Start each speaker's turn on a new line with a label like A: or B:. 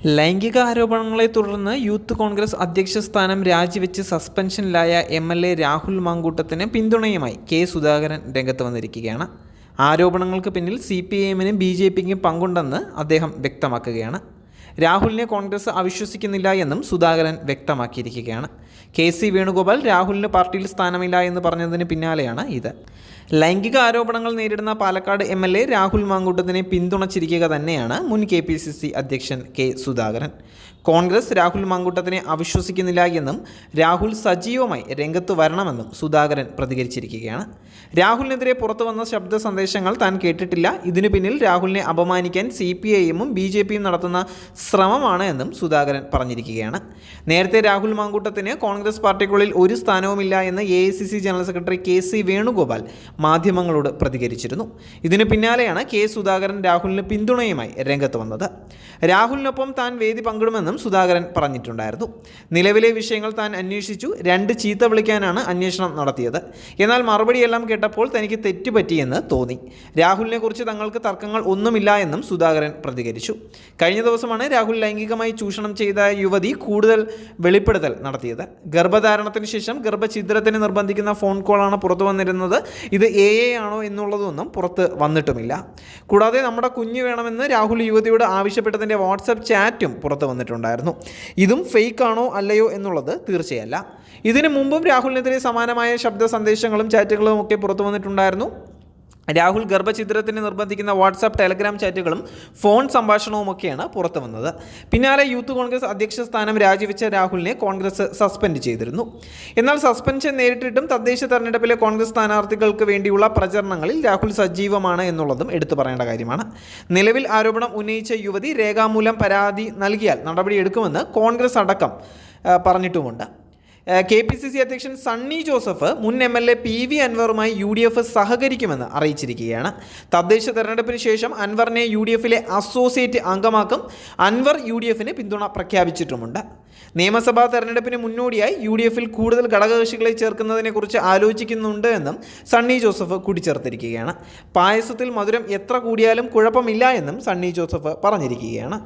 A: ലൈംഗിക ആരോപണങ്ങളെ തുടർന്ന് യൂത്ത് കോൺഗ്രസ് അധ്യക്ഷ സ്ഥാനം രാജിവെച്ച് സസ്പെൻഷനിലായ MLA രാഹുൽ മാങ്കൂട്ടത്തിന് പിന്തുണയുമായി കെ സുധാകരൻ രംഗത്ത് വന്നിരിക്കുകയാണ്. ആരോപണങ്ങൾക്ക് പിന്നിൽ CPIMനും BJPക്കും പങ്കുണ്ടെന്ന് അദ്ദേഹം വ്യക്തമാക്കുകയാണ്. രാഹുലിനെ കോൺഗ്രസ് അവിശ്വസിക്കുന്നില്ല എന്നും സുധാകരൻ വ്യക്തമാക്കിയിരിക്കുകയാണ്. KC വേണുഗോപാൽ രാഹുലിന് പാർട്ടിയിൽ സ്ഥാനമില്ല എന്ന് പറഞ്ഞതിന് പിന്നാലെയാണ് ഇത്. ലൈംഗിക ആരോപണങ്ങൾ നേരിടുന്ന പാലക്കാട് MLA രാഹുൽ മാങ്കൂട്ടത്തിനെ പിന്തുണച്ചിരിക്കുക തന്നെയാണ് മുൻ KPCC അധ്യക്ഷൻ K സുധാകരൻ. കോൺഗ്രസ് രാഹുൽ മാങ്കൂട്ടത്തിനെ അവിശ്വസിക്കുന്നില്ല എന്നും രാഹുൽ സജീവമായി രംഗത്ത് വരണമെന്നും സുധാകരൻ പ്രതികരിച്ചിരിക്കുകയാണ്. രാഹുലിനെതിരെ പുറത്തു വന്ന ശബ്ദ സന്ദേശങ്ങൾ താൻ കേട്ടിട്ടില്ല. ഇതിനു പിന്നിൽ രാഹുലിനെ അപമാനിക്കാൻ CPIMും BJPയും നടത്തുന്ന ശ്രമമാണ് എന്നും സുധാകരൻ പറഞ്ഞിരിക്കുകയാണ്. നേരത്തെ രാഹുൽ മാങ്കൂട്ടത്തിന് കോൺഗ്രസ് പാർട്ടിക്കുള്ളിൽ ഒരു സ്ഥാനവുമില്ല എന്ന് AICC general secretary KC Venugopal മാധ്യമങ്ങളോട് പ്രതികരിച്ചിരുന്നു. ഇതിനു പിന്നാലെയാണ് K സുധാകരൻ രാഹുലിന് പിന്തുണയുമായി രംഗത്ത് വന്നത്. രാഹുലിനൊപ്പം താൻ വേദി പങ്കിടുമെന്നും സുധാകരൻ പറഞ്ഞിട്ടുണ്ടായിരുന്നു. നിലവിലെ വിഷയങ്ങൾ താൻ അന്വേഷിച്ചു, 2 ചീത്ത വിളിക്കാനാണ് അന്വേഷണം നടത്തിയത്. എന്നാൽ മറുപടിയെല്ലാം കേട്ടപ്പോൾ തനിക്ക് തെറ്റുപറ്റിയെന്ന് തോന്നി. രാഹുലിനെ കുറിച്ച് തങ്ങൾക്ക് തർക്കങ്ങൾ ഒന്നുമില്ല എന്നും സുധാകരൻ പ്രതികരിച്ചു. കഴിഞ്ഞ ദിവസമാണ് രാഹുൽ ലൈംഗികമായി ചൂഷണം ചെയ്ത യുവതി കൂടുതൽ വെളിപ്പെടുത്തൽ നടത്തിയത്. ഗർഭധാരണത്തിന് ശേഷം ഗർഭഛിദ്രത്തിന് നിർബന്ധിക്കുന്ന ഫോൺ കോളാണ് പുറത്തു വന്നിരുന്നത്. ഇത് AA ആണോ എന്നുള്ളതൊന്നും പുറത്ത് വന്നിട്ടുമില്ല. കൂടാതെ നമ്മുടെ കുഞ്ഞ് വേണമെന്ന് രാഹുൽ യുവതിയോട് ആവശ്യപ്പെട്ടതിൻ്റെ വാട്സപ്പ് ചാറ്റും പുറത്ത് വന്നിട്ടുണ്ടായിരുന്നു. ഇതും ഫേക്ക് ആണോ അല്ലയോ എന്നുള്ളത് തീർച്ചയല്ല. ഇതിനു മുമ്പും രാഹുലിനെതിരെ സമാനമായ ശബ്ദ സന്ദേശങ്ങളും ചാറ്റുകളും ഒക്കെ പുറത്തു വന്നിട്ടുണ്ടായിരുന്നു. രാഹുൽ ഗർഭഛിദ്രത്തിന് നിർബന്ധിക്കുന്ന വാട്സാപ്പ് ടെലഗ്രാം ചാറ്റുകളും ഫോൺ സംഭാഷണവുമൊക്കെയാണ് പുറത്തു വന്നത്. പിന്നാലെ യൂത്ത് കോൺഗ്രസ് അധ്യക്ഷ സ്ഥാനം രാജിവെച്ച രാഹുലിനെ കോൺഗ്രസ് സസ്പെൻഡ് ചെയ്തിരുന്നു. എന്നാൽ സസ്പെൻഷൻ നേരിട്ടിട്ടും തദ്ദേശ തെരഞ്ഞെടുപ്പിലെ കോൺഗ്രസ് സ്ഥാനാർത്ഥികൾക്ക് വേണ്ടിയുള്ള പ്രചരണങ്ങളിൽ രാഹുൽ സജീവമാണ് എന്നുള്ളതും എടുത്തു പറയേണ്ട കാര്യമാണ്. നിലവിൽ ആരോപണം ഉന്നയിച്ച യുവതി രേഖാമൂലം പരാതി നൽകിയാൽ നടപടിയെടുക്കുമെന്ന് കോൺഗ്രസ് അടക്കം പറഞ്ഞിട്ടുമുണ്ട്. KPCC അധ്യക്ഷൻ സണ്ണി ജോസഫ് മുൻ MLA PV അൻവറുമായി UDF സഹകരിക്കുമെന്ന് അറിയിച്ചിരിക്കുകയാണ്. തദ്ദേശ തെരഞ്ഞെടുപ്പിന് ശേഷം അൻവറിനെ UDFിലെ അസോസിയേറ്റ് അംഗമാക്കും. അൻവർ UDFന് പിന്തുണ പ്രഖ്യാപിച്ചിട്ടുമുണ്ട്. നിയമസഭാ തെരഞ്ഞെടുപ്പിന് മുന്നോടിയായി UDFിൽ കൂടുതൽ ഘടകകക്ഷികളെ ചേർക്കുന്നതിനെക്കുറിച്ച് ആലോചിക്കുന്നുണ്ട് എന്നും സണ്ണി ജോസഫ് കൂട്ടിച്ചേർത്തിരിക്കുകയാണ്. പായസത്തിൽ മധുരം എത്ര കൂടിയാലും കുഴപ്പമില്ല എന്നും സണ്ണി ജോസഫ് പറഞ്ഞിരിക്കുകയാണ്.